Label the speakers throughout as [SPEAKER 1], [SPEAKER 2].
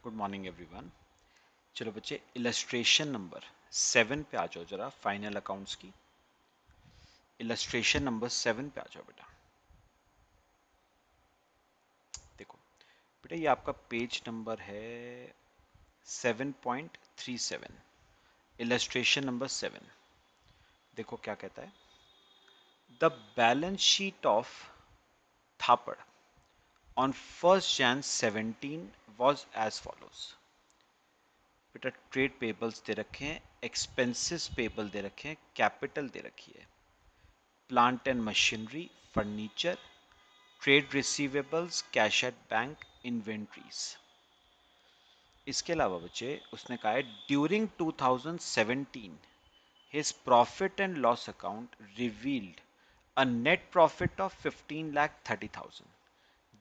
[SPEAKER 1] Good morning everyone. चलो बच्चे, illustration number 7 पे आ जाओ जरा, फाइनल अकाउंट्स की इलस्ट्रेशन नंबर 7 पे आ जाओ बेटा। देखो बेटा, ये आपका पेज नंबर है 7.37, इलस्ट्रेशन नंबर 7। देखो क्या कहता है, the balance sheet of Thapar on 1st Jan 17 was as follows। बेटा ट्रेड पेबल्स दे रखे हैं, एक्सपेंसेस पेबल दे रखे हैं, कैपिटल दे रखी है, plant and machinery, furniture, trade receivables, cash at bank, inventories. इसके अलावा बच्चे उसने कहा है during 2017 his profit and loss account revealed a net profit of 15,30,000।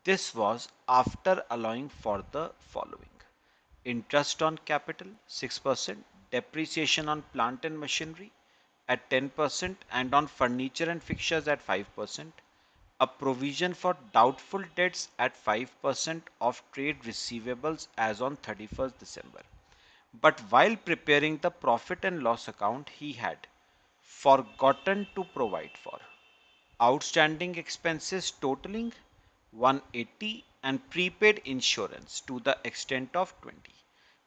[SPEAKER 1] This was after allowing for the following: interest on capital 6%, depreciation on plant and machinery at 10%, and on furniture and fixtures at 5%, a provision for doubtful debts at 5% of trade receivables as on 31st December. But while preparing the profit and loss account, he had forgotten to provide for outstanding expenses totaling 180 and prepaid insurance to the extent of 20.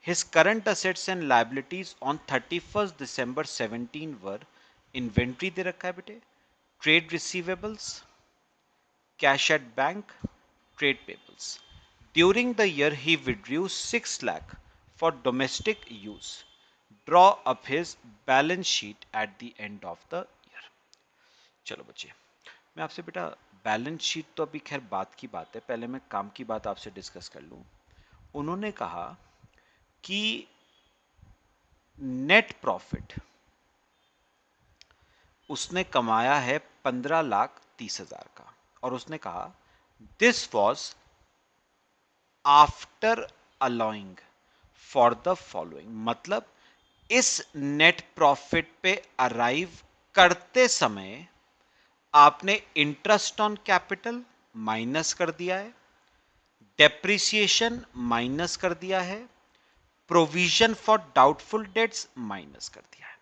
[SPEAKER 1] His current assets and liabilities on 31st December 17 were inventory दे रखा है बेटे, trade receivables, cash at bank, trade payables. During the year he withdrew 6 lakh for domestic use. Draw up his balance sheet at the end of the year. चलो बच्चे, मैं आपसे बेटा balance sheet तो अभी खैर बात की बात है, पहले मैं काम की बात आपसे डिस्कस कर लूं। उन्होंने कहा कि नेट प्रॉफिट उसने कमाया है 15,30,000 का, और उसने कहा this was after allowing for the following. मतलब इस नेट प्रॉफिट पे अराइव करते समय आपने इंटरेस्ट ऑन कैपिटल माइनस कर दिया है, डेप्रिसिएशन माइनस कर दिया है, provision for doubtful dates minus कर दिया है।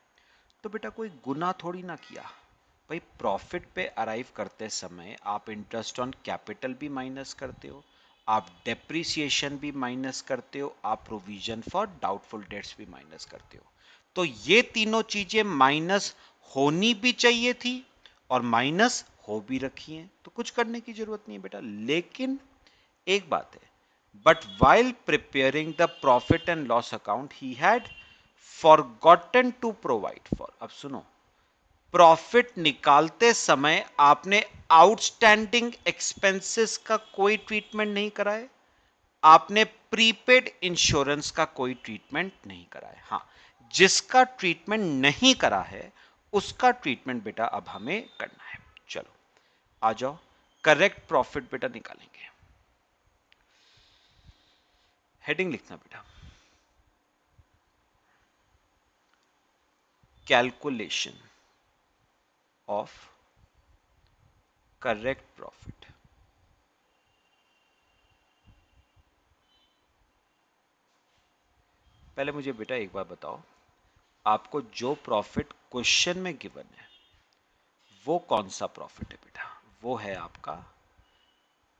[SPEAKER 1] तो बेटा कोई गुना थोड़ी ना किया भाई, प्रॉफिट पे अराइव करते समय आप इंटरेस्ट ऑन कैपिटल भी माइनस करते हो, आप डेप्रिसिएशन भी माइनस करते हो, आप प्रोविजन फॉर डाउटफुल डेट्स भी माइनस करते हो। तो ये तीनों चीजें माइनस होनी भी चाहिए थी और माइनस हो भी रखी हैं, तो कुछ करने की जरूरत नहीं है बेटा। लेकिन एक बात है, but while preparing the profit and loss account he had forgotten to provide for. अब सुनो, प्रॉफिट निकालते समय आपने आउटस्टैंडिंग एक्सपेंसेस का कोई ट्रीटमेंट नहीं करा है, आपने प्रीपेड इंश्योरेंस का कोई ट्रीटमेंट नहीं करा है। हाँ, जिसका ट्रीटमेंट नहीं करा है उसका ट्रीटमेंट बेटा अब हमें करना है। चलो आ जाओ, करेक्ट प्रॉफिट बेटा निकालेंगे। हेडिंग लिखना बेटा, कैलकुलेशन ऑफ करेक्ट प्रॉफिट। पहले मुझे बेटा एक बार बताओ, आपको जो प्रॉफिट क्वेश्चन में गिवन है वो कौन सा प्रॉफिट है बेटा? वो है आपका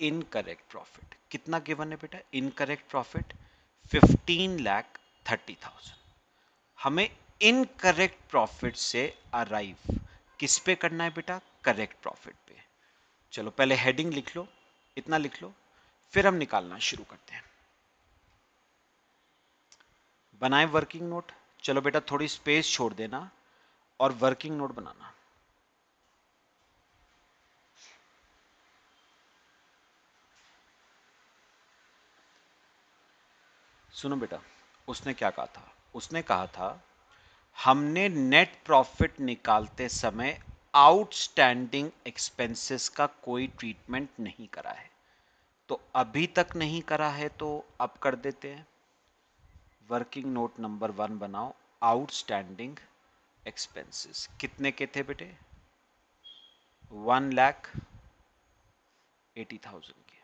[SPEAKER 1] इनकरेक्ट प्रॉफिट। कितना गिवन है बेटा? Incorrect profit 15,30,000। हमें इनकरेक्ट प्रॉफिट से अराइव किस पे करना है बेटा? करेक्ट प्रॉफिट पे। चलो पहले हेडिंग लिख लो, इतना लिख लो, फिर हम निकालना शुरू करते हैं। बनाए वर्किंग नोट। चलो बेटा थोड़ी स्पेस छोड़ देना और वर्किंग नोट बनाना। सुनो बेटा, उसने क्या कहा था? उसने कहा था हमने नेट प्रॉफिट निकालते समय आउटस्टैंडिंग एक्सपेंसेस का कोई ट्रीटमेंट नहीं करा है। तो अभी तक नहीं करा है तो अब कर देते हैं। वर्किंग नोट नंबर 1 बनाओ, आउटस्टैंडिंग एक्सपेंसेस कितने के थे बेटे? 1,80,000 के।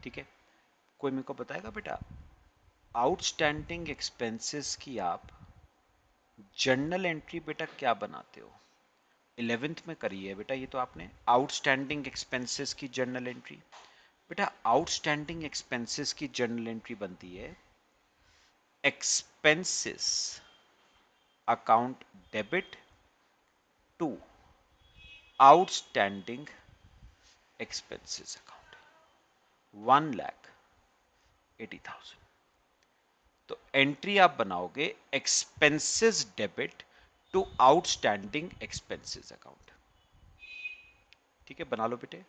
[SPEAKER 1] ठीक है, कोई मेरे को बताएगा बेटा आउटस्टैंडिंग एक्सपेंसेस की आप जर्नल एंट्री बेटा क्या बनाते हो? 11th में करी है बेटा ये तो आपने, आउटस्टैंडिंग एक्सपेंसेस की जर्नल एंट्री। बेटा आउटस्टैंडिंग एक्सपेंसेस की जर्नल एंट्री बनती है expenses account debit to outstanding expenses account 1,80,000। तो एंट्री आप बनाओगे expenses debit to outstanding expenses account. ठीक है, बना लो बेटे।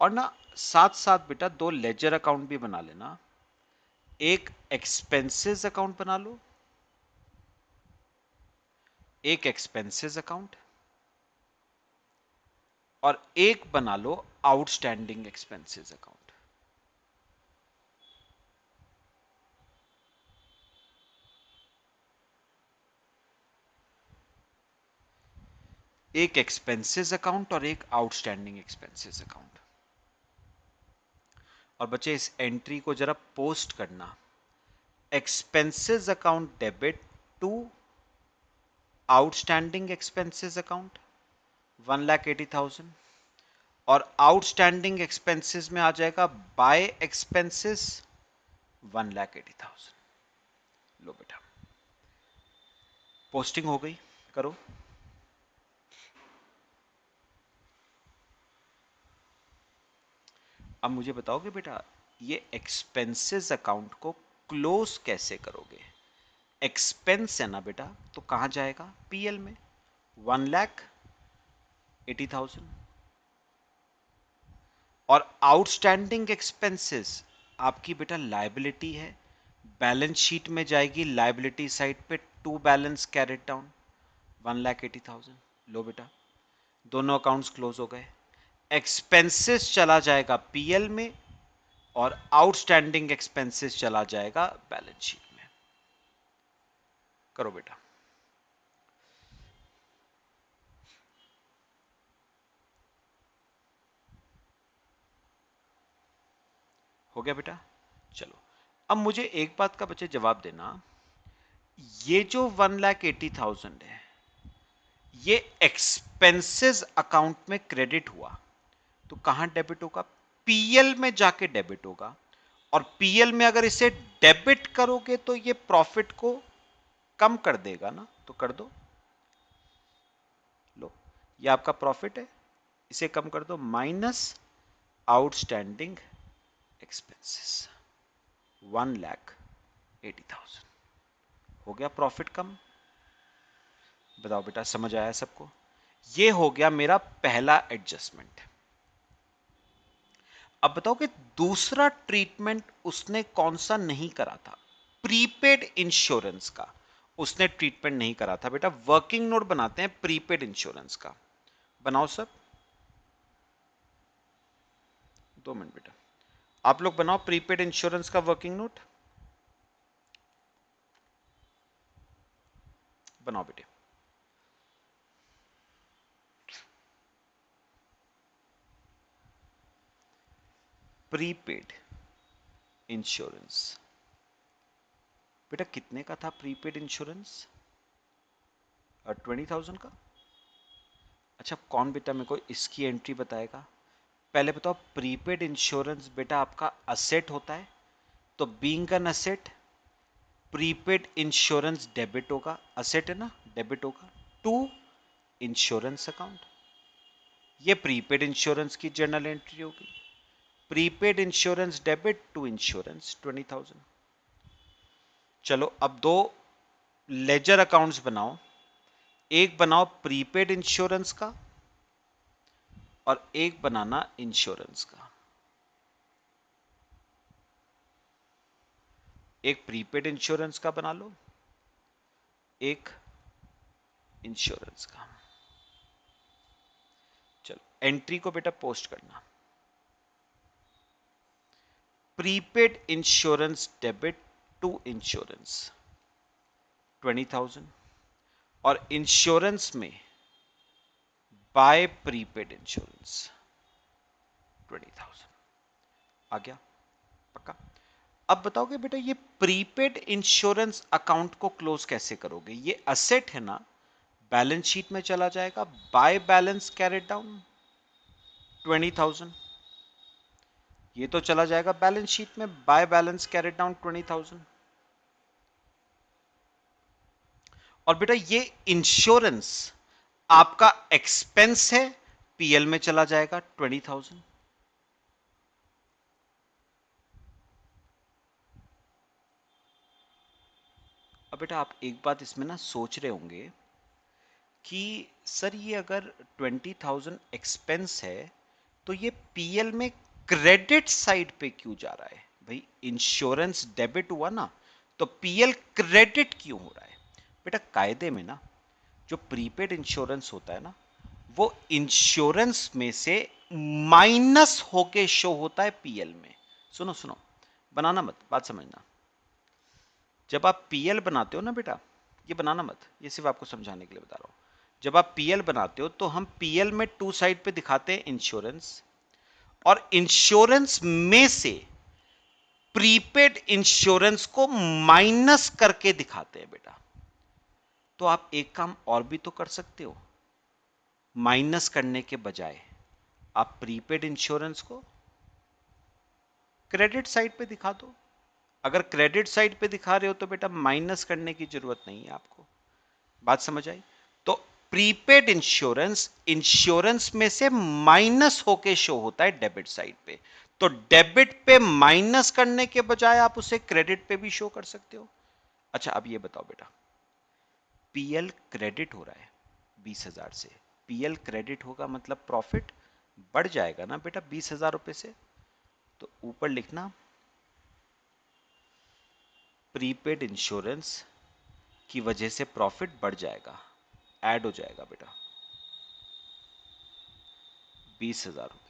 [SPEAKER 1] और ना साथ साथ बेटा दो लेजर अकाउंट भी बना लेना, एक एक्सपेंसेस अकाउंट बना लो, एक एक्सपेंसेस अकाउंट, और एक बना लो आउटस्टैंडिंग एक्सपेंसेस अकाउंट। एक एक्सपेंसेस अकाउंट और एक आउटस्टैंडिंग एक्सपेंसेस अकाउंट। और बच्चे इस एंट्री को जरा पोस्ट करना, expenses account debit to outstanding expenses account 1,80,000, और आउटस्टैंडिंग एक्सपेंसेस में आ जाएगा बाय एक्सपेंसेस 1,80,000। लो बेटा पोस्टिंग हो गई, करो। अब मुझे बताओगे बेटा ये एक्सपेंसेस अकाउंट को क्लोज कैसे करोगे? एक्सपेंस है ना बेटा, तो कहां जाएगा? पीएल में 1,80,000। और आउटस्टैंडिंग एक्सपेंसेस आपकी बेटा लायबिलिटी है, बैलेंस शीट में जाएगी लायबिलिटी साइड पे, टू बैलेंस कैरेट डाउन 1,80,000। लो बेटा दोनों अकाउंट्स क्लोज हो गए, एक्सपेंसेस चला जाएगा पीएल में और आउटस्टैंडिंग एक्सपेंसेस चला जाएगा बैलेंस शीट में। करो बेटा। हो गया बेटा? चलो अब मुझे एक बात का बच्चे जवाब देना, ये जो 1,80,000 है ये एक्सपेंसेस अकाउंट में क्रेडिट हुआ तो कहां डेबिट होगा? पीएल में जाके डेबिट होगा। और पीएल में अगर इसे डेबिट करोगे तो ये प्रॉफिट को कम कर देगा ना, तो कर दो। लो ये आपका प्रॉफिट है, इसे कम कर दो, माइनस आउटस्टैंडिंग एक्सपेंसेस 1,80,000। हो गया प्रॉफिट कम। बताओ बेटा समझ आया सबको? ये हो गया मेरा पहला एडजस्टमेंट। अब बताओ कि दूसरा ट्रीटमेंट उसने कौन सा नहीं करा था? प्रीपेड इंश्योरेंस का उसने ट्रीटमेंट नहीं करा था बेटा। वर्किंग नोट बनाते हैं प्रीपेड इंश्योरेंस का, बनाओ सब। 2 मिनट बेटा, आप लोग बनाओ प्रीपेड इंश्योरेंस का वर्किंग नोट, बनाओ बेटे। प्रीपेड इंश्योरेंस बेटा कितने का था प्रीपेड इंश्योरेंस? 20,000 का। अच्छा कौन बेटा मेरे को इसकी एंट्री बताएगा? पहले बताओ, प्रीपेड इंश्योरेंस बेटा आपका असेट होता है, तो being an asset prepaid insurance debit होगा, असेट है ना, डेबिट होगा टू इंश्योरेंस अकाउंट। ये प्रीपेड इंश्योरेंस की जर्नल एंट्री होगी, prepaid insurance debit to insurance 20,000। चलो अब दो लेजर अकाउंट्स बनाओ, एक बनाओ प्रीपेड इंश्योरेंस का और एक बनाना इंश्योरेंस का। एक प्रीपेड इंश्योरेंस का बना लो, एक इंश्योरेंस का। चलो एंट्री को बेटा पोस्ट करना, prepaid insurance debit to insurance 20,000 और इंश्योरेंस में बाय प्रीपेड इंश्योरेंस 20,000। आ गया? पक्का? अब बताओगे बेटा ये प्रीपेड इंश्योरेंस अकाउंट को क्लोज कैसे करोगे? ये असेट है ना, बैलेंस शीट में चला जाएगा, बाय बैलेंस कैरेड डाउन 20,000, ये तो चला जाएगा बैलेंस शीट में, बाय बैलेंस कैरेड डाउन 20,000। और बेटा ये इंश्योरेंस आपका एक्सपेंस है, पीएल में चला जाएगा 20,000। अब बेटा आप एक बात इसमें ना सोच रहे होंगे कि सर ये अगर 20,000 एक्सपेंस है तो ये पीएल में क्रेडिट साइड पे क्यों जा रहा है? भाई इंश्योरेंस डेबिट हुआ ना, तो पीएल क्रेडिट क्यों हो रहा है? बेटा कायदे में ना जो प्रीपेड इंश्योरेंस होता है ना, वो इंश्योरेंस में से माइनस होके शो होता है पीएल में। सुनो सुनो, बनाना मत, बात समझना। जब आप पीएल बनाते हो ना बेटा, ये बनाना मत, ये सिर्फ आपको समझाने के लिए बता रहा हूं। जब आप पीएल बनाते हो तो हम पीएल में टू साइड पे दिखाते हैं इंश्योरेंस, और इंश्योरेंस में से प्रीपेड इंश्योरेंस को माइनस करके दिखाते हैं बेटा। तो आप एक काम और भी तो कर सकते हो, माइनस करने के बजाय आप प्रीपेड इंश्योरेंस को क्रेडिट साइड पे दिखा दो। अगर क्रेडिट साइड पे दिखा रहे हो तो बेटा माइनस करने की जरूरत नहीं है आपको। बात समझ आई? तो प्रीपेड इंश्योरेंस इंश्योरेंस में से माइनस होके शो होता है डेबिट साइड पे। तो डेबिट पे माइनस करने के बजाय आप उसे क्रेडिट पे भी शो कर सकते हो। अच्छा अब ये बताओ बेटा, पीएल क्रेडिट हो रहा है 20,000 से, पीएल क्रेडिट होगा मतलब प्रॉफिट बढ़ जाएगा ना बेटा 20,000 रुपए से। तो ऊपर लिखना प्रीपेड इंश्योरेंस की वजह से प्रॉफिट बढ़ जाएगा, ऐड हो जाएगा बेटा 20,000 रुपए।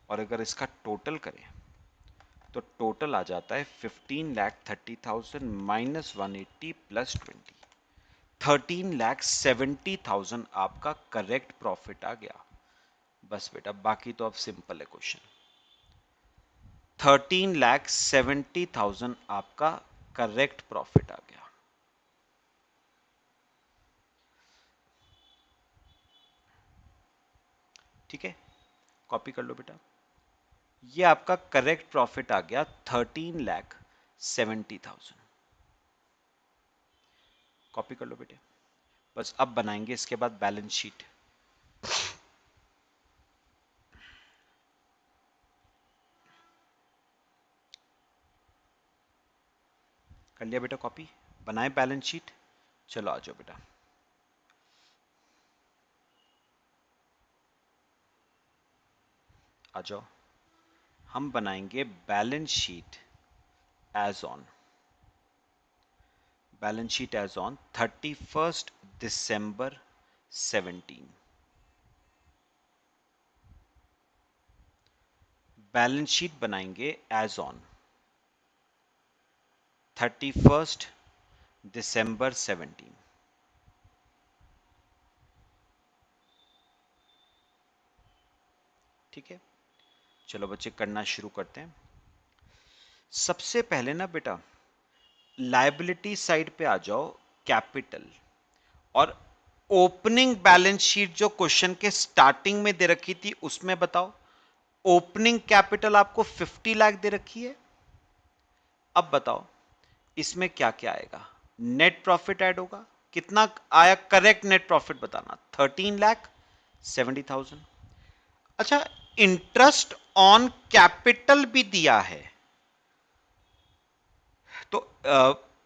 [SPEAKER 1] और अगर इसका टोटल करें तो टोटल आ जाता है 15,30,000 माइनस 180 प्लस 20, 13,70,000 आपका करेक्ट प्रॉफिट आ गया। बस बेटा बाकी तो अब सिंपल है क्वेश्चन। 13,70,000 आपका करेक्ट प्रॉफिट आ गया। ठीक है, कॉपी कर लो बेटा। ये आपका करेक्ट प्रॉफिट आ गया 13,70,000। कॉपी कर लो बेटे। बस अब बनाएंगे इसके बाद बैलेंस शीट। कर लिया बेटा कॉपी? बनाए बैलेंस शीट? चलो आ जाओ बेटा। आ जाओ, हम बनाएंगे balance sheet as on, balance sheet as on 31 दिसंबर 17। बैलेंस शीट बनाएंगे एज ऑन 31 दिसंबर 17। ठीक है, चलो बच्चे करना शुरू करते हैं। सबसे पहले ना बेटा लायबिलिटी साइड पे आ जाओ, कैपिटल, और ओपनिंग बैलेंस शीट जो क्वेश्चन के स्टार्टिंग में दे रखी थी उसमें बताओ। ओपनिंग कैपिटल आपको 50 लाख दे रखी है। अब बताओ इसमें क्या क्या आएगा? नेट प्रॉफिट ऐड होगा, कितना आया करेक्ट नेट प्रॉफिट बताना? 13,70,000। अच्छा, इंटरेस्ट ऑन कैपिटल भी दिया है, तो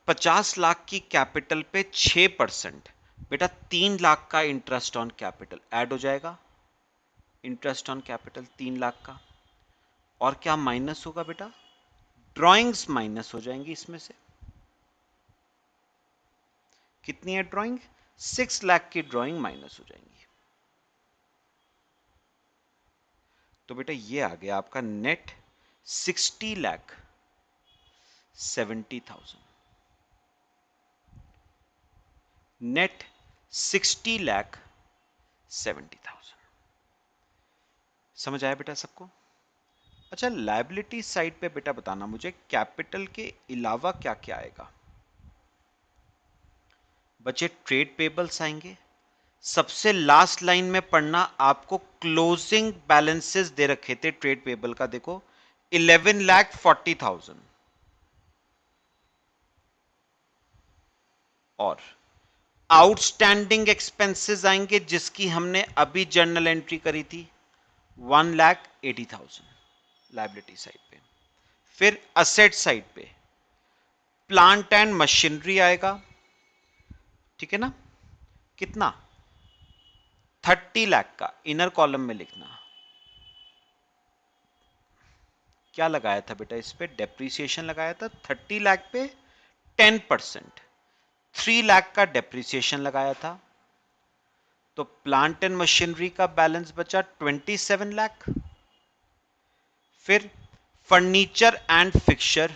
[SPEAKER 1] 50 लाख की कैपिटल पे 6%, बेटा 3 लाख का इंटरेस्ट ऑन कैपिटल ऐड हो जाएगा। इंटरेस्ट ऑन कैपिटल 3 लाख का। और क्या माइनस होगा बेटा? ड्राइंग्स माइनस हो जाएंगी इसमें से। कितनी है ड्राइंग? 6 लाख की ड्राइंग माइनस हो जाएंगी। तो बेटा ये आ गया आपका नेट 60,70,000। नेट 60,70,000। समझ आया बेटा सबको? अच्छा, लायबिलिटी साइड पे बेटा बताना मुझे कैपिटल के अलावा क्या क्या आएगा। बच्चे ट्रेड पेबल्स आएंगे। सबसे लास्ट लाइन में पढ़ना, आपको क्लोजिंग बैलेंसेस दे रखे थे ट्रेड पेबल का, देखो 11,40,000। और आउटस्टैंडिंग एक्सपेंसेस आएंगे जिसकी हमने अभी जर्नल एंट्री करी थी 1,80,000 लायबिलिटी साइड पे। फिर असेट साइड पे प्लांट एंड मशीनरी आएगा, ठीक है ना, कितना 30 लाख का। इनर कॉलम में लिखना क्या लगाया था बेटा, इस पे डेप्रीसिएशन लगाया था 30 लाख पे 10%, 3 लाख का डेप्रीसिएशन लगाया था। तो प्लांट एंड मशीनरी का बैलेंस बचा 27 लाख। फिर फर्नीचर एंड फिक्सचर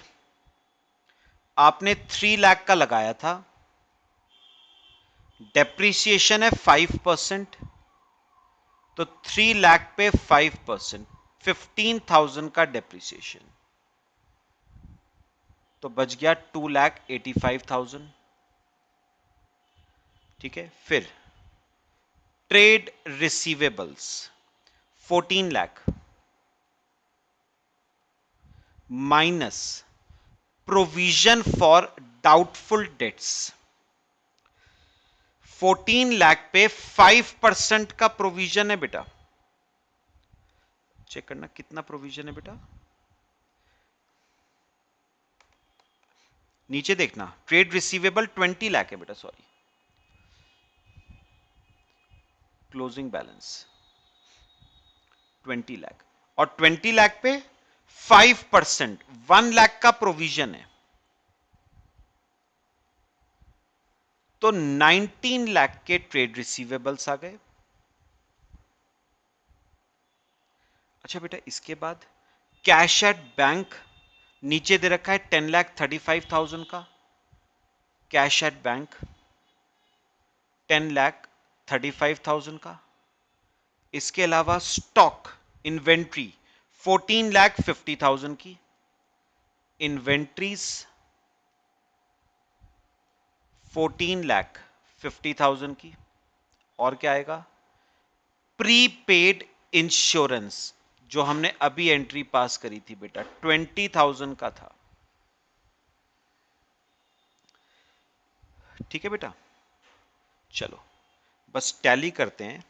[SPEAKER 1] आपने 3 लाख का लगाया था, डेप्रीसिएशन है 5%, तो 3 लाख पे 5%, 15,000 का डेप्रीसिएशन, तो बच गया 2,85,000। ठीक है। फिर trade receivables 14 lakh minus provision for doubtful dates 14 lakh पे 5% का प्रोविजन है बेटा। चेक करना कितना प्रोविजन है बेटा, नीचे देखना ट्रेड रिसीवेबल 20 लाख है बेटा, सॉरी, क्लोजिंग बैलेंस 20 लाख, और 20 लाख पे 5% 1 लाख का प्रोविजन है, तो 19 लाख के ट्रेड रिसीवेबल्स आ गए। अच्छा बेटा, इसके बाद कैश एट बैंक नीचे दे रखा है 10,35,000 का, कैश एट बैंक 10,35,000 का। इसके अलावा स्टॉक इन्वेंट्री 14,50,000 की, इन्वेंट्रीज 14,50,000 की। और क्या आएगा, प्रीपेड इंश्योरेंस जो हमने अभी एंट्री पास करी थी बेटा 20,000 का था। ठीक है बेटा, चलो बस टैली करते हैं।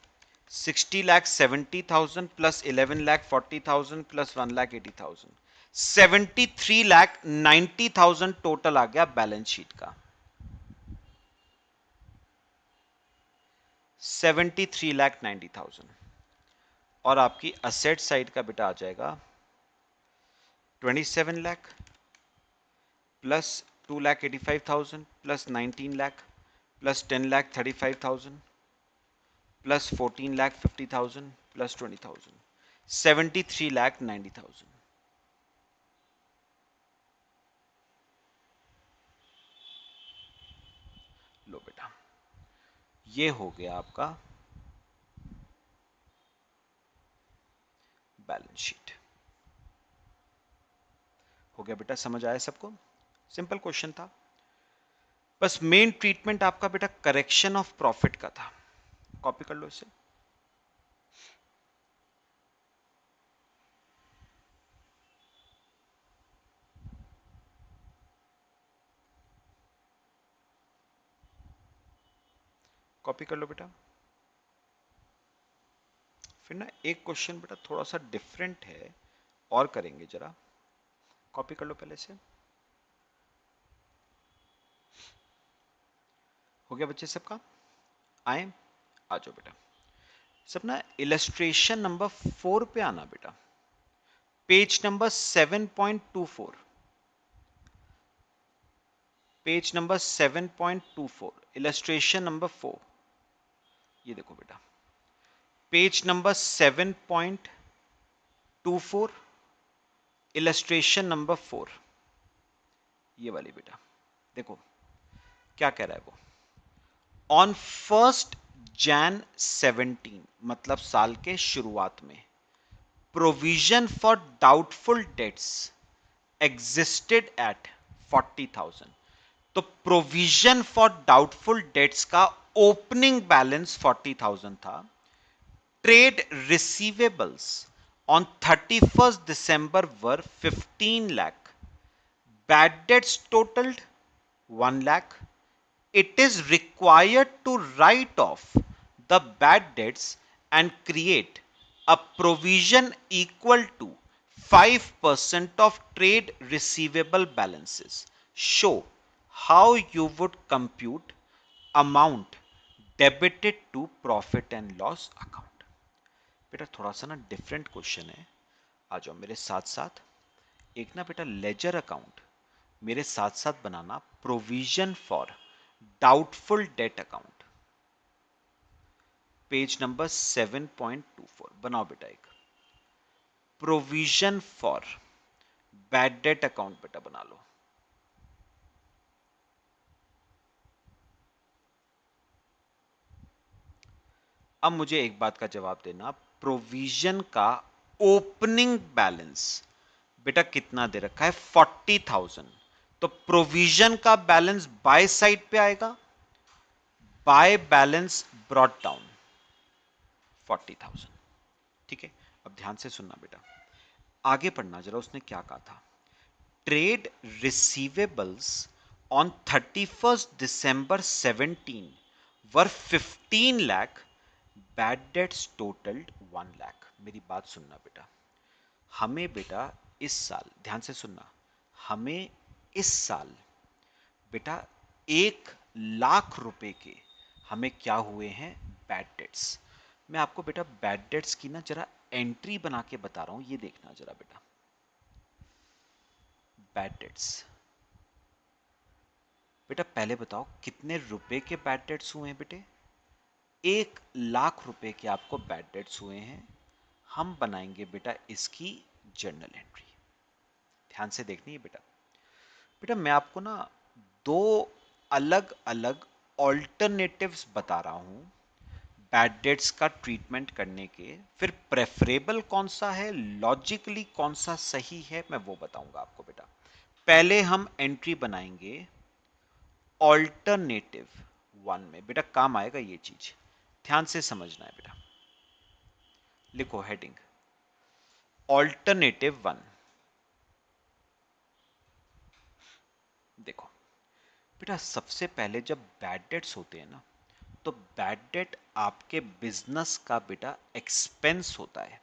[SPEAKER 1] 60,70,000 प्लस 11,40,000 प्लस 1,80,000, 73,90,000 टोटल आ गया बैलेंस शीट का। 73,90,000। और आपकी असेट साइड का बेटा आ जाएगा 27 lakh plus 2,85,000 plus 19 lakh plus 10,35,000 plus 14,50,000 plus 20,000, 73,90,000। लो बेटा, ये हो गया आपका बैलेंस शीट। हो गया बेटा, समझ आया सबको, सिंपल क्वेश्चन था। बस मेन ट्रीटमेंट आपका बेटा करेक्शन ऑफ प्रॉफिट का था। कॉपी कर लो इसे। कॉपी कर लो बेटा। फिर ना एक क्वेश्चन बेटा थोड़ा सा डिफरेंट है, और करेंगे जरा। कॉपी कर लो पहले से। हो गया बच्चे सबका, आए, आ जाओ बेटा। सब ना इलस्ट्रेशन नंबर 4 पे आना बेटा, page number 7.24, page number 7.24, illustration number 4। ये देखो बेटा, पेज नंबर 7.24, इलस्ट्रेशन नंबर 4, ये वाली बेटा। देखो क्या कह रहा है वो, ऑन 1 Jan 17, मतलब साल के शुरुआत में, provision for doubtful debts existed at 40,000। तो प्रोविजन फॉर डाउटफुल डेट्स का ओपनिंग बैलेंस 40,000 था। Trade receivables on 31st December were 15 lakh। Bad debts totaled 1 lakh. It is required to write off the bad debts and create a provision equal to 5% of trade receivable balances. Show how you would compute amount debited to profit and loss account. बेटा थोड़ा सा ना different question है, आ जाओ मेरे साथ साथ। एक ना बेटा लेजर अकाउंट मेरे साथ साथ बनाना, provision for doubtful debt account, page number 7.24 बनाओ बेटा। एक provision for bad debt account बेटा बना लो। अब मुझे एक बात का जवाब देना, प्रोविजन का ओपनिंग बैलेंस बेटा कितना दे रखा है? 40,000। तो प्रोविजन का बैलेंस बाय साइड पे आएगा, बाय बैलेंस ब्रॉट डाउन 40,000। ठीक है, अब ध्यान से सुनना बेटा, आगे पढ़ना जरा। उसने क्या कहा था? Trade receivables on 31st December 17 were 15 lakh। Bad debts टोटल्ड 1 lakh। मेरी बात सुनना बेटा, हमें बेटा इस साल, ध्यान से सुनना, हमें इस साल बेटा 1 लाख रुपए के हमें क्या हुए हैं? Bad debts. मैं आपको बेटा बैड डेट्स की ना जरा एंट्री बना के बता रहा हूं, ये देखना जरा बेटा। बैड डेट्स बेटा पहले बताओ कितने रुपए के बैड डेट्स हुए हैं बेटे? 1 लाख रुपए के आपको बैड डेट्स हुए हैं। हम बनाएंगे बेटा इसकी जर्नल एंट्री। ध्यान से देखनी है बेटा। बेटा मैं आपको ना दो अलग अलग ऑल्टरनेटिव्स बता रहा हूं बैड डेट्स का ट्रीटमेंट करने के। फिर प्रेफरेबल कौन सा है, लॉजिकली कौन सा सही है, मैं वो बताऊंगा आपको बेटा। पहले हम एंट्री बनाएंगे ऑल्टरनेटिव 1 में। बेटा काम आएगा ये चीज, ध्यान से समझना है बेटा। लिखो हेडिंग ऑल्टरनेटिव 1। देखो बेटा, सबसे पहले जब बैड डेट्स होते हैं ना, तो बैड डेट आपके बिजनेस का बेटा एक्सपेंस होता है।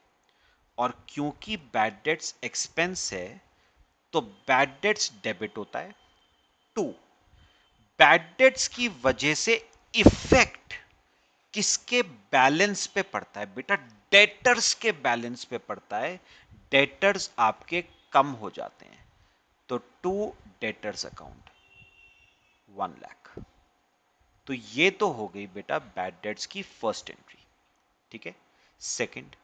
[SPEAKER 1] और क्योंकि बैड डेट्स एक्सपेंस है तो बैड डेट्स डेबिट होता है। 2, बैड डेट्स की वजह से इफेक्ट किसके बैलेंस पे पड़ता है बेटा? डेटर्स के बैलेंस पे पड़ता है। डेटर्स आपके कम हो जाते हैं। तो 2 डेटर्स अकाउंट 1 लाख। तो ये तो हो गई बेटा बैड डेट्स की फर्स्ट एंट्री। ठीक है, सेकंड,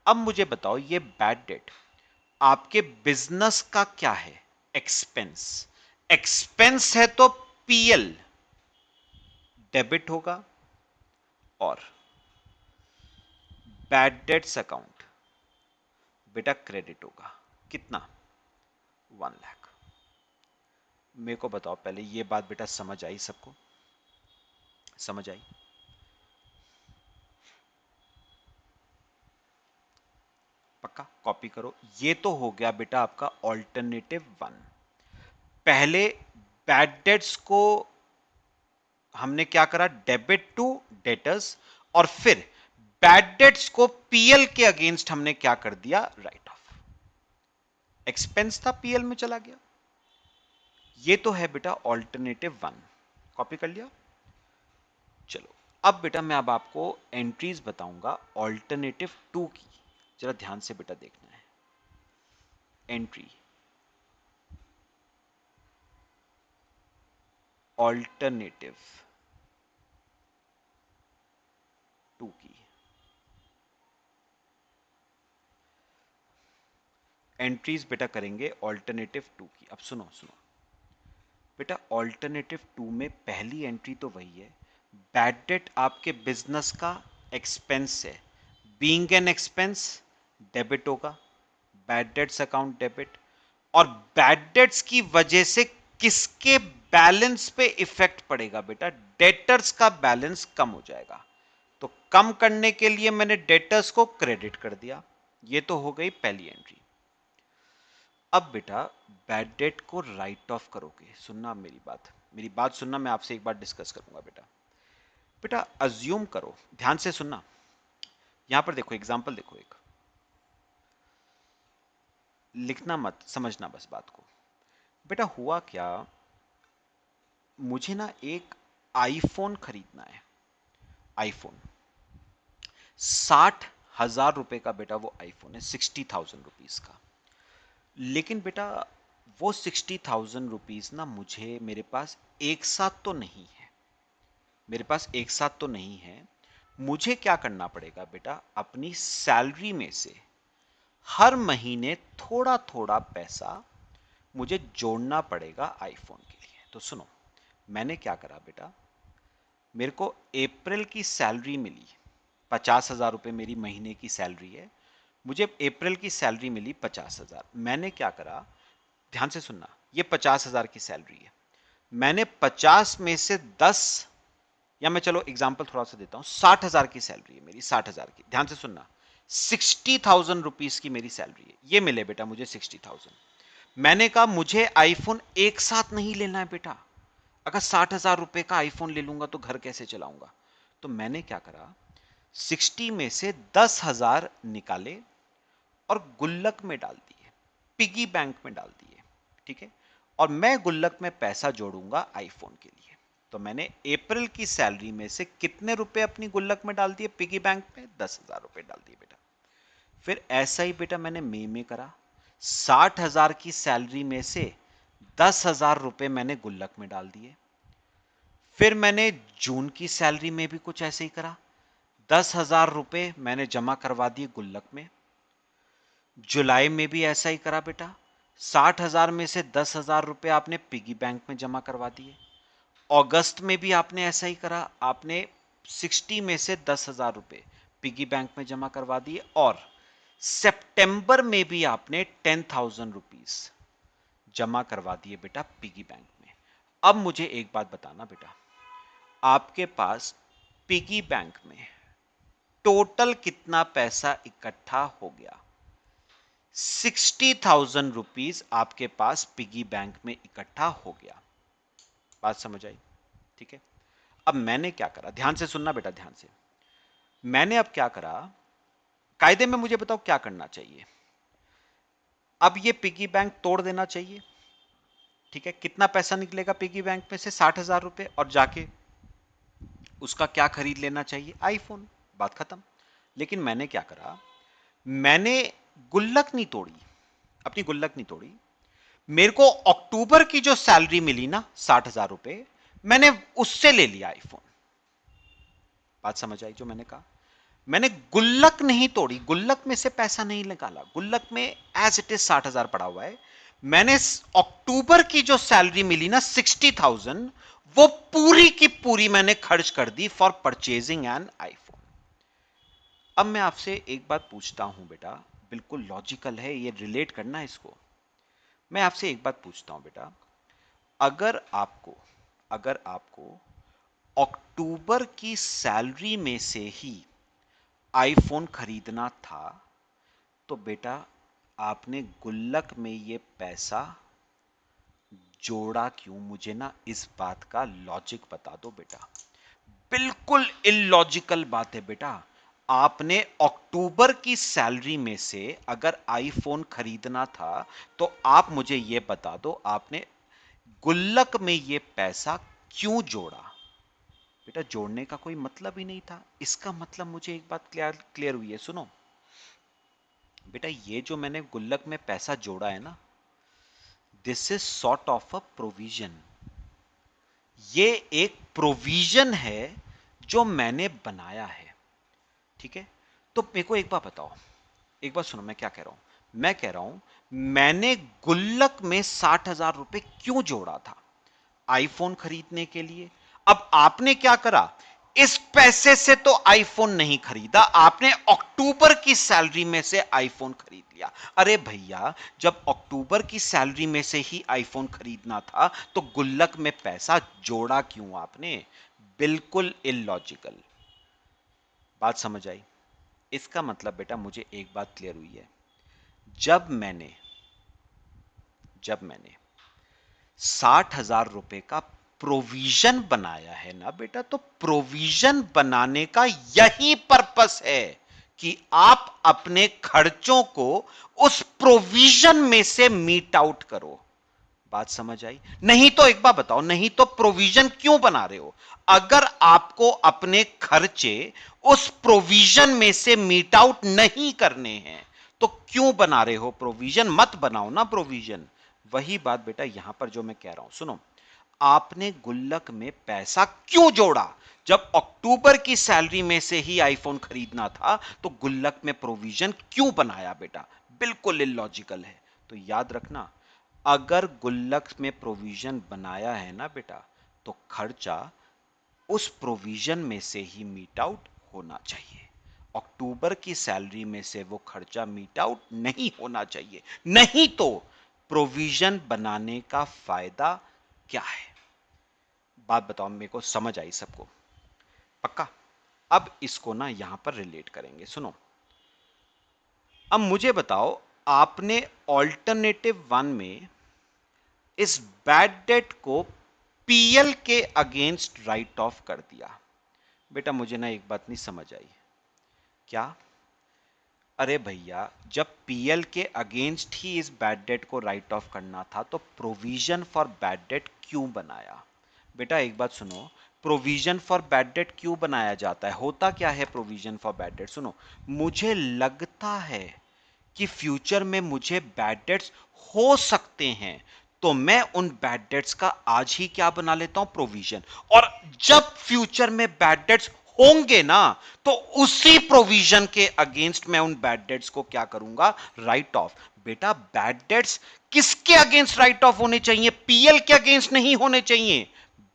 [SPEAKER 1] अब मुझे बताओ ये बैड डेट आपके बिजनेस का क्या है? एक्सपेंस। एक्सपेंस है तो पीएल डेबिट होगा और बैड डेट्स अकाउंट बेटा क्रेडिट होगा। कितना? 1 लाख। मेरे को बताओ पहले ये बात बेटा समझ आई सबको? समझ आई? पक्का कॉपी करो। ये तो हो गया बेटा आपका ऑल्टरनेटिव 1। पहले बैड डेट्स को हमने क्या करा? Debit to debtors. और फिर बैड डेट्स को पीएल के अगेंस्ट हमने क्या कर दिया? Write off. एक्सपेंस था, पीएल में चला गया। ये तो है बेटा ऑल्टरनेटिव 1। कॉपी कर लिया? चलो अब बेटा मैं अब आपको एंट्रीज बताऊंगा ऑल्टरनेटिव 2 की। जरा ध्यान से बेटा देखना है। एंट्री ऑल्टरनेटिव 2 की। एंट्रीज बेटा करेंगे ऑल्टरनेटिव 2 की। अब सुनो सुनो बेटा, ऑल्टरनेटिव 2 में पहली एंट्री तो वही है, बैड डेट आपके बिजनेस का एक्सपेंस है। बीइंग एन एक्सपेंस, डेबिट होगा, बैड डेट्स अकाउंट डेबिट, और बैड डेट्स की वजह से किसके बैलेंस पे इफेक्ट पड़ेगा बेटा? डेटर्स का बैलेंस कम हो जाएगा। तो कम करने के लिए मैंने डेटर्स को क्रेडिट कर दिया। ये तो हो गई पहली एंट्री। अब बेटा बैड डेट को राइट ऑफ करोगे। सुनना मेरी बात सुनना, मैं आपसे एक बार डिस्कस करूंगा बेटा। बेटा अज्यूम करो, ध्यान से सुनना, यहां पर देखो एग्जांपल देखो, एक लिखना मत, समझना बस बात को। बेटा हुआ क्या, मुझे ना एक आईफोन खरीदना है। आईफोन 60,000 रुपए का बेटा वो आईफोन है, 60,000 रुपीज का। लेकिन बेटा वो 60,000 रुपीज ना मुझे, मेरे पास एक साथ तो नहीं है, मेरे पास एक साथ तो नहीं है। मुझे क्या करना पड़ेगा बेटा, अपनी सैलरी में से हर महीने थोड़ा थोड़ा पैसा मुझे जोड़ना पड़ेगा आईफोन के लिए। तो सुनो, मैंने क्या करा बेटा, मेरे को अप्रैल की सैलरी मिली, 50,000 रुपये मेरी महीने की सैलरी है। मुझे अप्रैल की सैलरी मिली 50,000। मैंने क्या करा, ध्यान से सुनना, ये 50,000 की सैलरी है। मैंने 50 में से 10, या मैं चलो एग्जांपल थोड़ा सा देता हूं, 60,000 की सैलरी है मेरी, 60,000 की, ध्यान से सुनना, 60,000 रुपीज की मेरी सैलरी है। ये मिले बेटा मुझे 60,000। मैंने कहा मुझे आईफोन एक साथ नहीं लेना है बेटा, अगर 60,000 रुपए का आईफोन ले लूंगा तो घर कैसे चलाऊंगा। तो मैंने क्या करा, 60 में से 10,000 निकाले और गुल्लक में डाल दिए, पिगी बैंक में डाल दिए, ठीक है। और मैं गुल्लक में पैसा जोड़ूंगा आईफोन के लिए। तो मैंने अप्रैल की सैलरी में से कितने रुपए अपनी गुल्लक में डाल दिए, पिगी बैंक में 10,000 रुपए डाल दिए बेटा। फिर ऐसा ही बेटा मैंने मई में करा, 60,000 की सैलरी में से 10,000 रुपए मैंने गुल्लक में डाल दिए। फिर मैंने जून की सैलरी में भी कुछ ऐसे ही करा, 10,000 रुपए मैंने जमा करवा दिए गुल्लक में। जुलाई में भी ऐसा ही करा बेटा, 60,000 में से 10,000 रुपए आपने पिगी बैंक में जमा करवा दिए। अगस्त में भी आपने ऐसा ही करा, आपने 60 में से 10,000 रुपए पिगी बैंक में जमा करवा दिए। और सितंबर में भी आपने 10,000 रुपीज जमा करवा दिए बेटा पिगी बैंक में। अब मुझे एक बात बताना बेटा, आपके पास पिगी बैंक में टोटल कितना पैसा इकट्ठा हो गया? 60,000 रुपीज आपके पास पिगी बैंक में इकट्ठा हो गया। बात समझ आई? ठीक है। अब मैंने क्या करा, ध्यान से सुनना बेटा, ध्यान से। मैंने अब क्या करा, कायदे में मुझे बताओ क्या करना चाहिए। अब ये पिगी बैंक तोड़ देना चाहिए, ठीक है। कितना पैसा निकलेगा पिगी बैंक में से? 60,000 रुपए। और जाके उसका क्या खरीद लेना चाहिए? आईफोन। बात खत्म। लेकिन मैंने क्या करा, मैंने गुल्लक नहीं तोड़ी, अपनी गुल्लक नहीं तोड़ी। मेरे को अक्टूबर की जो सैलरी मिली ना 60,000 रुपए, मैंने उससे ले लिया आईफोन। बात समझ आई जो मैंने कहा? मैंने गुल्लक नहीं तोड़ी, गुल्लक में से पैसा नहीं निकाला, गुल्लक में एज इट इज 60,000 पड़ा हुआ है। मैंने अक्टूबर की जो सैलरी मिली ना 60,000, वो पूरी की पूरी मैंने खर्च कर दी फॉर परचेजिंग एन आईफोन। अब मैं आपसे एक बात पूछता हूं बेटा, बिल्कुल लॉजिकल है ये, रिलेट करना है इसको। मैं आपसे एक बात पूछता हूं बेटा, अगर आपको अगर आपको अक्टूबर की सैलरी में से ही आईफोन खरीदना था, तो बेटा आपने गुल्लक में ये पैसा जोड़ा क्यों? मुझे ना इस बात का लॉजिक बता दो बेटा। बिल्कुल इलॉजिकल बात है बेटा। आपने अक्टूबर की सैलरी में से अगर आईफोन खरीदना था, तो आप मुझे यह बता दो आपने गुल्लक में यह पैसा क्यों जोड़ा? बेटा जोड़ने का कोई मतलब ही नहीं था। इसका मतलब मुझे एक बात क्लियर हुई है, सुनो बेटा, ये जो मैंने गुल्लक में पैसा जोड़ा है ना, this is sort of a provision. ये एक प्रोविजन है जो मैंने बनाया है, ठीक है। तो मेरे को एक बात बताओ, एक बात सुनो, मैं क्या कह रहा हूं। मैं कह रहा हूं मैंने गुल्लक में 60,000 रुपए क्यों जोड़ा था? आईफोन खरीदने के लिए। अब आपने क्या करा, इस पैसे से तो आईफोन नहीं खरीदा, आपने अक्टूबर की सैलरी में से आईफोन खरीद लिया। अरे भैया, जब अक्टूबर की सैलरी में से ही आईफोन खरीदना था तो गुल्लक में पैसा जोड़ा क्यों आपने? बिल्कुल इलॉजिकल। बात समझ आई? इसका मतलब बेटा मुझे एक बात क्लियर हुई है, जब मैंने 60,000 रुपए का प्रोविजन बनाया है ना बेटा, तो प्रोविजन बनाने का यही पर्पस है कि आप अपने खर्चों को उस प्रोविजन में से मीट आउट करो। बात समझ आई? नहीं तो एक बार बताओ, नहीं तो प्रोविजन क्यों बना रहे हो? अगर आपको अपने खर्चे उस प्रोविजन में से मीट आउट नहीं करने हैं तो क्यों बना रहे हो प्रोविजन? मत बनाओ ना प्रोविजन। वही बात बेटा यहां पर जो मैं कह रहा हूं, सुनो, आपने गुल्लक में पैसा क्यों जोड़ा? जब अक्टूबर की सैलरी में से ही आईफोन खरीदना था तो गुल्लक में प्रोविजन क्यों बनाया बेटा? बिल्कुल इलॉजिकल है। तो याद रखना, अगर गुल्लक में प्रोविजन बनाया है ना बेटा, तो खर्चा उस प्रोविजन में से ही मीट आउट होना चाहिए। अक्टूबर की सैलरी में से वो खर्चा मीट आउट नहीं होना चाहिए, नहीं तो प्रोविजन बनाने का फायदा क्या है? बात बताओ मेरे को, समझ आई सबको? पक्का? अब इसको ना यहां पर रिलेट करेंगे, सुनो। अब मुझे बताओ, आपने ऑल्टरनेटिव वन में इस बैड डेट को पीएल के अगेंस्ट राइट ऑफ कर दिया। बेटा मुझे ना एक बात नहीं समझ आई। क्या? अरे भैया, जब पीएल के अगेंस्ट ही इस बैड डेट को राइट ऑफ करना था तो प्रोविजन फॉर बैड डेट क्यों बनाया? बेटा एक बात सुनो, प्रोविजन फॉर बैड डेट क्यों बनाया जाता है? होता क्या है प्रोविजन फॉर बैड डेट? सुनो, मुझे लगता है कि फ्यूचर में मुझे बैड डेट्स हो सकते हैं, तो मैं उन बैड डेट्स का आज ही क्या बना लेता हूं? प्रोविजन। और जब फ्यूचर में बैड डेट्स होंगे ना, तो उसी प्रोविजन के अगेंस्ट मैं उन बैड डेट्स को क्या करूंगा? Right of. बेटा बैड डेट्स किसके अगेंस्ट राइट ऑफ होने चाहिए? पीएल के अगेंस्ट नहीं होने चाहिए।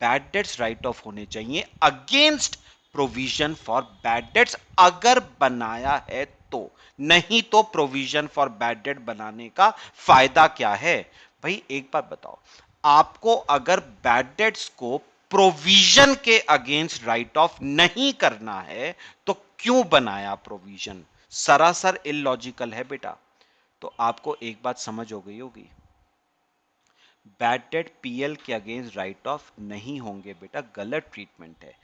[SPEAKER 1] बैड डेट्स राइट ऑफ होने चाहिए against provision for bad dates, अगर बनाया है तो। नहीं तो प्रोविजन फॉर बैड डेट बनाने का फायदा क्या है? भाई एक बात बताओ, आपको अगर बैड डेट्स को प्रोविजन के अगेंस्ट राइट ऑफ नहीं करना है तो क्यों बनाया प्रोविजन? सरासर इलॉजिकल है बेटा। तो आपको एक बात समझ हो गई होगी, बैड डेट पीएल के अगेंस्ट राइट ऑफ नहीं होंगे बेटा, गलत ट्रीटमेंट है।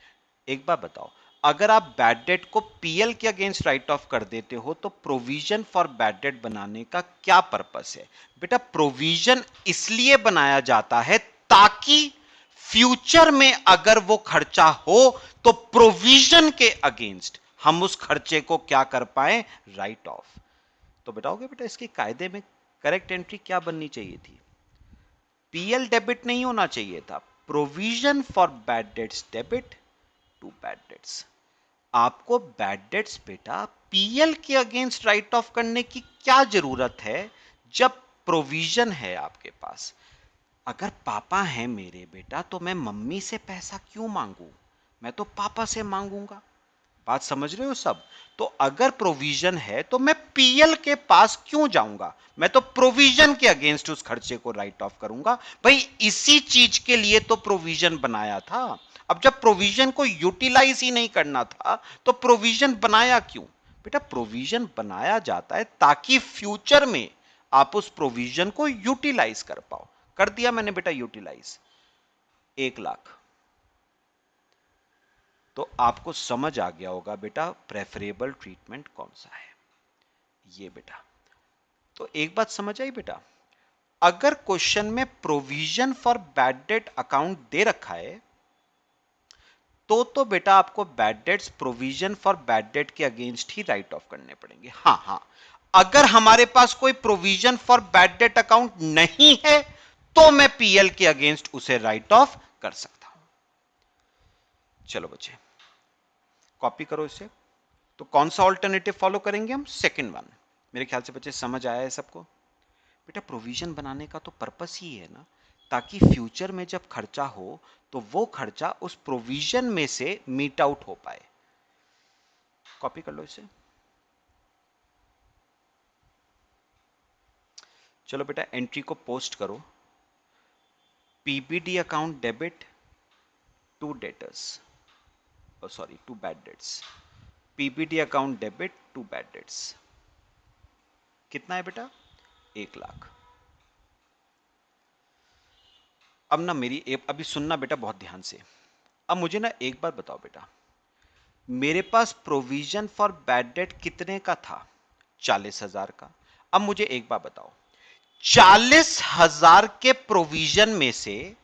[SPEAKER 1] एक बात बताओ, अगर आप बैड डेट को पीएल के अगेंस्ट राइट ऑफ कर देते हो तो प्रोविजन फॉर बैड डेट बनाने का क्या पर्पस है? बेटा प्रोविजन इसलिए बनाया जाता है ताकि फ्यूचर में अगर वो खर्चा हो तो प्रोविजन के अगेंस्ट हम उस खर्चे को क्या कर पाए? Right of. तो बताओगे बेटा इसके कायदे में करेक्ट एंट्री क्या बननी चाहिए थी? पीएल डेबिट नहीं होना चाहिए था, provision for bad debts debit to bad debts. आपको बैड डेट्स बेटा पीएल के अगेंस्ट राइट ऑफ करने की क्या जरूरत है जब प्रोविजन है आपके पास? अगर पापा हैं मेरे बेटा तो मैं मम्मी से पैसा क्यों मांगू? मैं तो पापा से मांगूंगा। बात समझ रहे हो सब? तो अगर प्रोविजन है तो मैं पीएल के पास क्यों जाऊंगा? मैं तो प्रोविजन के अगेंस्ट उस खर्चे को राइट ऑफ करूंगा। भाई इसी चीज के लिए तो प्रोविजन बनाया था। अब जब प्रोविजन को यूटिलाइज ही नहीं करना था तो प्रोविजन बनाया क्यों? बेटा प्रोविजन बनाया जाता है ताकि फ्यूचर में आप उस प्रोविजन को यूटिलाइज कर पाओ। कर दिया मैंने बेटा यूटिलाइज। 1 लाख। तो आपको समझ आ गया होगा बेटा प्रेफरेबल ट्रीटमेंट कौन सा है। ये बेटा, तो एक बात समझ आई बेटा, अगर क्वेश्चन में provision for bad debt account दे रखा है तो बेटा आपको bad debts provision for bad debt के अगेंस्ट ही राइट ऑफ करने पड़ेंगे। हाँ हाँ, अगर हमारे पास कोई provision for bad debt account नहीं है तो मैं पीएल के अगेंस्ट उसे राइट ऑफ कर सकता हूं। चलो बच्चे कॉपी करो इसे। तो कौन सा ऑल्टरनेटिव फॉलो करेंगे हम? Second one. मेरे ख्याल से बच्चे समझ आया है सबको? बेटा प्रोविजन बनाने का तो पर्पस ही है ना ताकि फ्यूचर में जब खर्चा हो तो वो खर्चा उस प्रोविजन में से मीट आउट हो पाए। कॉपी कर लो इसे। चलो बेटा एंट्री को पोस्ट करो। PBD account debit to debtors, sorry to bad debts. PBD account debit to bad debts कितना है बेटा? 1,00,000। अब ना अभी सुनना बेटा बहुत ध्यान से। अब मुझे ना एक बात बताओ बेटा, मेरे पास प्रोविजन फॉर बैड डेट कितने का था? 40,000 का। अब मुझे एक बात बताओ, 40,000 के प्रोविजन में से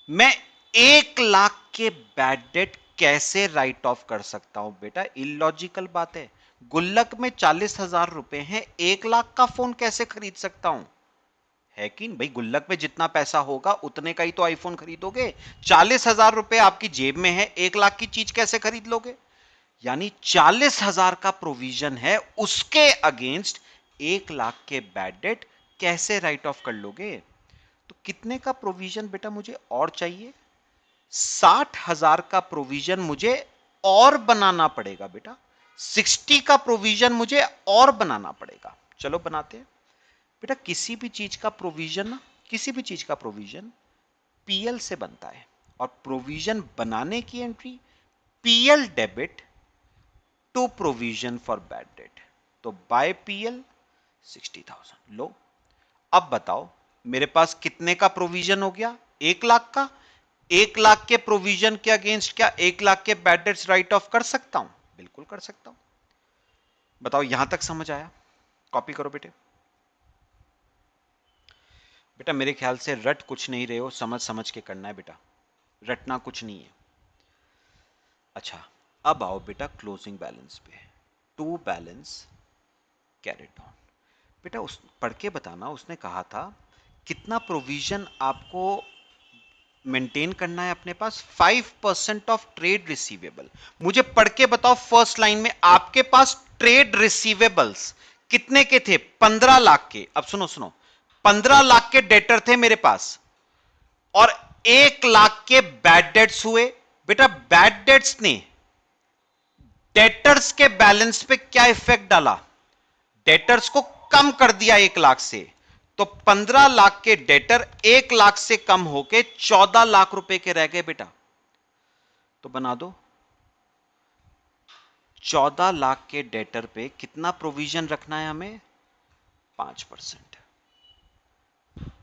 [SPEAKER 1] मैं 1,00,000 के बैड डेट कैसे राइट ऑफ कर सकता हूं? बेटा इलॉजिकल बात है। गुल्लक में 40,000 रुपए हैं, 1,00,000 का फोन कैसे खरीद सकता हूं? है कि भाई, गुल्लक में जितना पैसा होगा उतने का ही तो आईफोन खरीदोगे। 40,000 रुपए आपकी जेब में है, 1,00,000 की चीज कैसे खरीद लोगे? यानी 40,000 का प्रोविजन है, उसके अगेंस्ट 1,00,000 के बैड डेट कैसे राइट ऑफ कर लोगे? तो कितने का प्रोविजन बेटा मुझे और चाहिए? 60,000 का प्रोविजन मुझे और बनाना पड़ेगा बेटा। 60 का प्रोविजन मुझे और बनाना पड़ेगा। चलो बनाते हैं बेटा। किसी भी चीज का प्रोविजन ना, किसी भी चीज का प्रोविजन पीएल से बनता है, और प्रोविजन बनाने की entry PL debit to provision for bad debt. तो बाय पीएल 60,000 लो। अब बताओ मेरे पास कितने का प्रोविजन हो गया? 1,00,000 का। 1,00,000 के प्रोविजन के अगेंस्ट क्या 1,00,000 के बैड डेट्स राइट ऑफ कर सकता हूं? बिल्कुल कर सकता हूं। बताओ यहां तक समझ आया? कॉपी करो बेटे। बेटा मेरे ख्याल से रट कुछ नहीं रहे हो, समझ समझ के करना है बेटा, रटना कुछ नहीं है। अच्छा, अब आओ बेटा क्लोजिंग बैलेंस पे। To balance carried on. बेटा उस पढ़ के बताना, उसने कहा था कितना प्रोविजन आपको मेंटेन करना है अपने पास? 5% ऑफ ट्रेड रिसीवेबल। मुझे पढ़ के बताओ फर्स्ट लाइन में, आपके पास ट्रेड रिसीवेबल्स कितने के थे? 15,00,000 के। अब सुनो सुनो, 15,00,000 के डेटर थे मेरे पास, और 1,00,000 के बैड डेट्स हुए। बेटा बैड डेट्स ने डेटर्स के बैलेंस पे क्या इफेक्ट डाला? डेटर्स को कम कर दिया 1,00,000 से। तो 15,00,000 के डेटर 1,00,000 से कम होके 14,00,000 रुपए के रह गए बेटा। तो बना दो। 14,00,000 के डेटर पे कितना प्रोविजन रखना है हमें? 5%,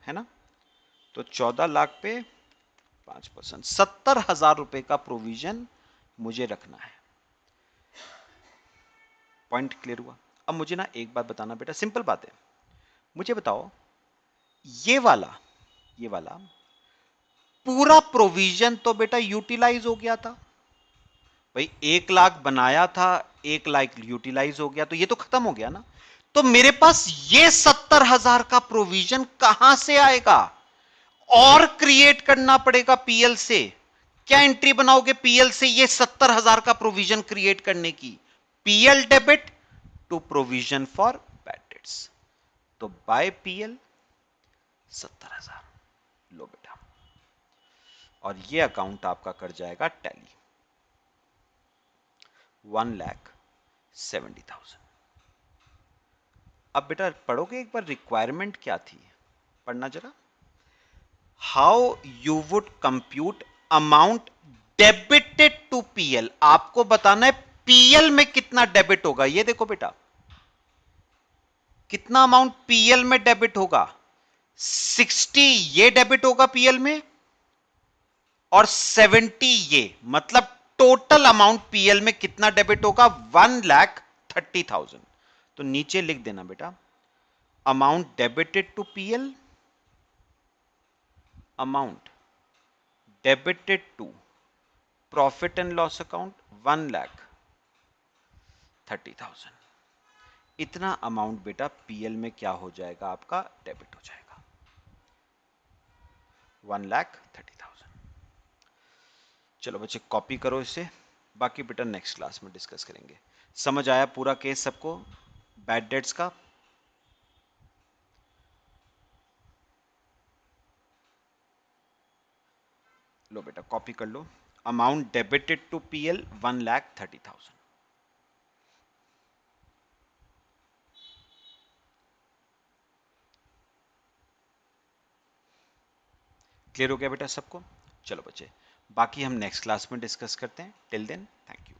[SPEAKER 1] है ना? तो 14,00,000 पे 5%, 70,000 रुपए का प्रोविजन मुझे रखना है। पॉइंट क्लियर हुआ? अब मुझे ना एक बात बताना बेटा, सिंपल बात है। मुझे बताओ ये वाला पूरा प्रोविजन तो बेटा यूटिलाइज हो गया था भाई। 1,00,000 बनाया था, 1,00,000 यूटिलाइज हो गया, तो ये तो खत्म हो गया ना। तो मेरे पास ये 70,000 का प्रोविजन कहां से आएगा? और क्रिएट करना पड़ेगा पीएल से। क्या एंट्री बनाओगे पीएल से ये 70,000 का प्रोविजन क्रिएट करने की? PL debit to provision for bad debts. तो बाय पीएल 70,000 लो बेटा, और ये अकाउंट आपका कर जाएगा टैली 1,70,000। अब बेटा पढ़ोगे एक बार रिक्वायरमेंट क्या थी? पढ़ना जरा। How you would compute amount debited to PL. आपको बताना है पीएल में कितना डेबिट होगा। ये देखो बेटा, कितना अमाउंट पीएल में डेबिट होगा? 60 ये डेबिट होगा पीएल में, और 70 ये, मतलब टोटल अमाउंट पीएल में कितना डेबिट होगा? 1,30,000। तो नीचे लिख देना बेटा, amount debited to PL, amount debited to profit and loss account 1,30,000। इतना अमाउंट बेटा पीएल में क्या हो जाएगा? आपका डेबिट हो जाएगा 1,30,000। चलो बच्चे कॉपी करो इसे, बाकी बेटा नेक्स्ट क्लास में डिस्कस करेंगे। समझ आया पूरा केस सबको बैड डेट्स का? लो बेटा कॉपी कर लो। Amount debited to PL 1,30,000। Clear हो गया बेटा सबको? चलो बच्चे, बाकी हम नेक्स्ट क्लास में डिस्कस करते हैं। Till then thank you.